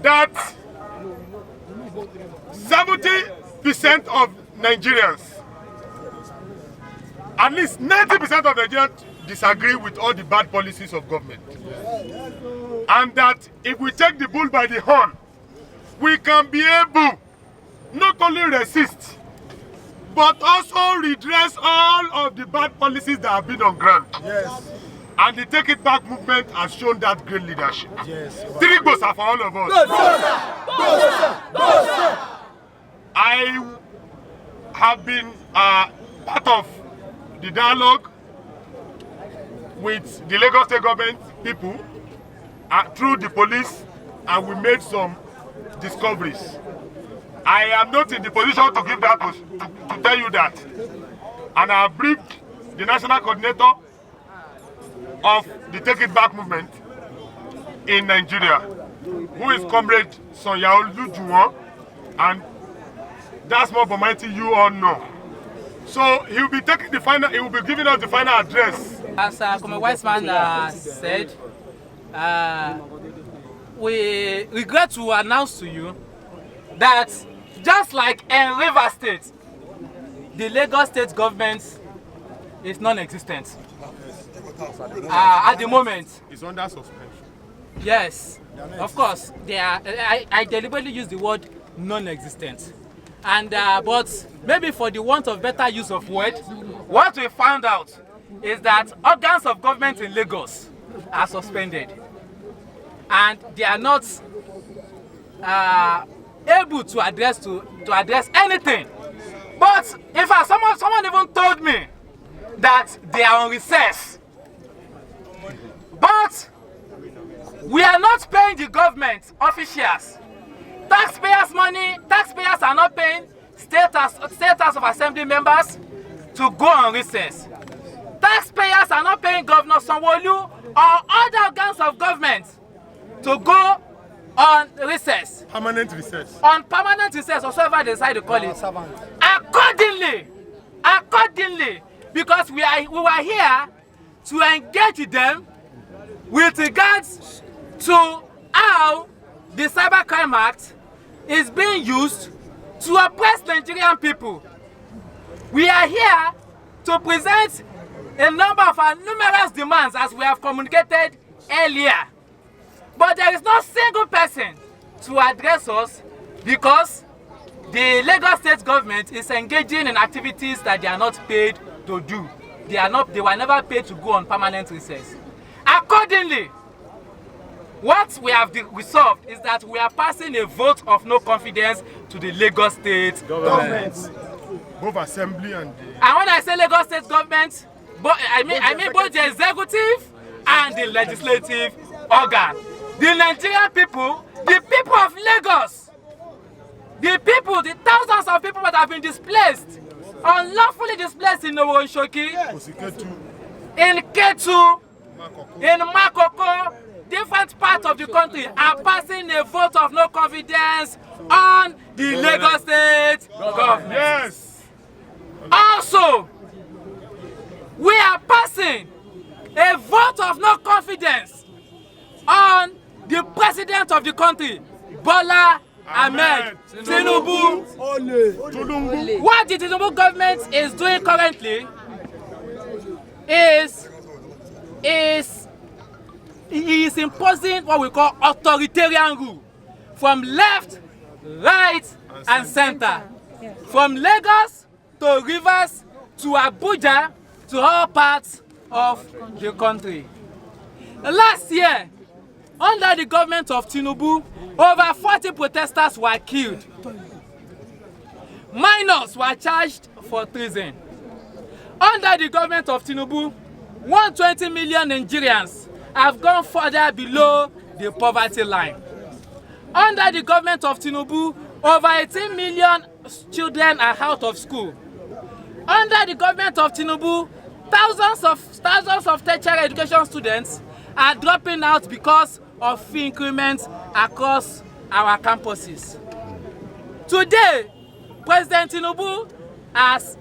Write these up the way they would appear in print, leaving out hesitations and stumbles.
that 70% of Nigerians, at least 90% of Nigerians disagree with all the bad policies of government. And that if we take the bull by the horn, we can be able not only resist, but also redress all of the bad policies that have been on ground. Yes. And the Take It Back movement has shown that great leadership. Yes. 3 goals are for all of us. I have been part of the dialogue with the Lagos State government people through the police, and we made some discoveries. I am not in the position to give that to tell you that. And I have briefed the national coordinator of the Take It Back movement in Nigeria, who is Comrade Sonyaolu, and that's more formality you all know. So he will be taking the final. He will be giving us the final address. As Comrade Wiseman said, we regret to announce to you that just like in Rivers State, the Lagos State government is non-existent at the moment. It's under suspension. Yes, of course. They are. I deliberately use the word non-existent, and but maybe for the want of better use of word, what we found out is that organs of government in Lagos are suspended, and they are not able to address anything. But in fact, someone even told me that they are on recess. But we are not paying the government officials. Taxpayers' money, taxpayers are not paying state House of Assembly members to go on recess. Taxpayers are not paying Governor Sanwo-Olu or other organs of government to go on recess. Permanent recess. On permanent recess, or whatever they decide to call it. Accordingly, because we were here to engage with them with regards to how the Cybercrime Act is being used to oppress Nigerian people. We are here to present a number of our numerous demands as we have communicated earlier. But there is no single person to address us because the Lagos State government is engaging in activities that they are not paid to do. They were never paid to go on permanent recess. Accordingly, what we have resolved is that we are passing a vote of no confidence to the Lagos State government. Both assembly and when I say Lagos State government, I mean both the executive and the legislative organ. The Nigerian people, the people of Lagos, the thousands of people that have been displaced, unlawfully displaced in Owonshoki, in Ketu, in Makoko, different parts of the country are passing a vote of no confidence on the Lagos State government. yes. Also, we are passing a vote of no confidence on the president of the country, Bola Ahmed Tinubu. What the Tinubu government is doing currently is imposing what we call authoritarian rule from left, right, and center. From Lagos to Rivers to Abuja to all parts of the country. Last year, under the government of Tinubu, over 40 protesters were killed. Minors were charged for treason. Under the government of Tinubu, 120 million Nigerians have gone further below the poverty line. Under the government of Tinubu, over 18 million children are out of school. Under the government of Tinubu, thousands of tertiary education students are dropping out because of fee increments across our campuses. Today, President Tinubu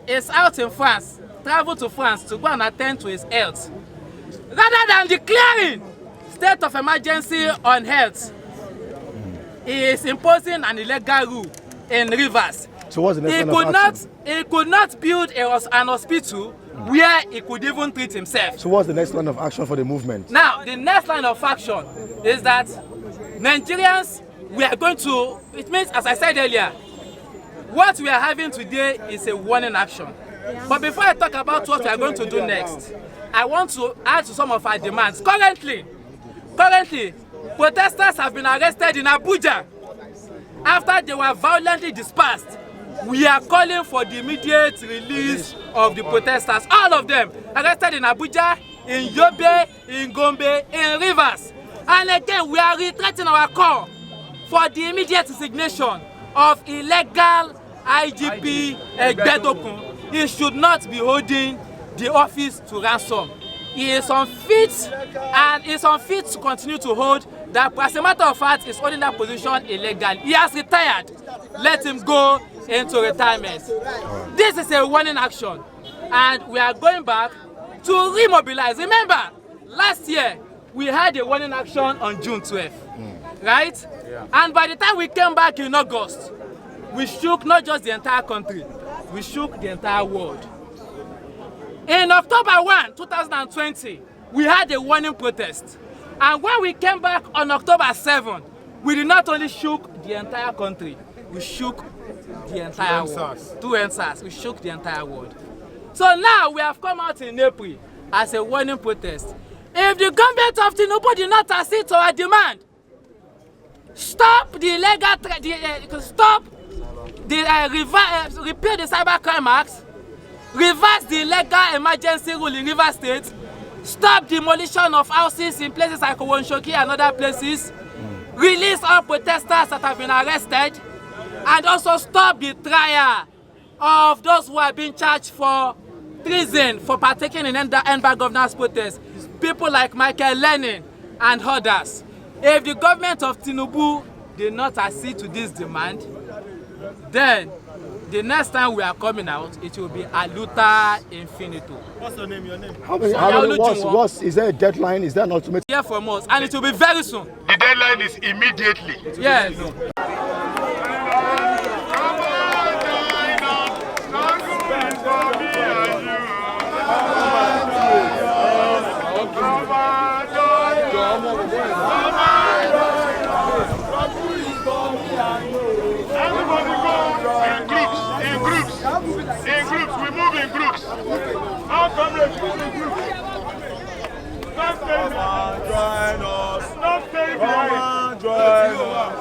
is out in France, traveled to France to go and attend to his health. Rather than declaring state of emergency on health, he is imposing an illegal rule in Rivers. So what's the next line of action? He could not build an hospital where he could even treat himself. So what's the next line of action for the movement? Now, the next line of action is that Nigerians, we are going to, it means, as I said earlier, what we are having today is a warning action. But before I talk about what we are going to do next, I want to add to some of our demands. Currently, protesters have been arrested in Abuja after they were violently dispersed. We are calling for the immediate release of the protesters. All of them arrested in Abuja, in Yobe, in Gombe, in Rivers. And again, we are reiterating our call for the immediate resignation of illegal IGP Egbetokun. He should not be holding the office to ransom. He is unfit and is unfit to continue to hold that. As a matter of fact, is holding that position illegally. He has retired. Let him go into retirement. This is a warning action, and we are going back to remobilize. Remember, last year we had a warning action on June 12th, right? Yeah. And by the time we came back in August, we shook not just the entire country, we shook the entire world. In October 1, 2020, we had a warning protest. And when we came back on October 7, we did not only shook the entire country, we shook the entire world. 2 NSAS, we shook the entire world. So now we have come out in April as a warning protest. If the government of Tinubu did not accede to our demand, stop the illegal, repeal the Cybercrime Act, reverse the legal emergency rule in Rivers State, stop demolition of houses in places like Owonshoki and other places, release all protesters that have been arrested, and also stop the trial of those who are being charged for treason for partaking in end-by governance protests, people like Michael Lenin and others. If the government of Tinubu did not accede to this demand, then the next time we are coming out, it will be aluta infinito. What's your name? Your name? Is there a deadline? Is there an ultimate? Here from us, and it will be very soon. The deadline is immediately. Yes. In groups, we move in groups. Our comrades move in groups. Stop staying behind. Join us. Stop staying behind. Join us.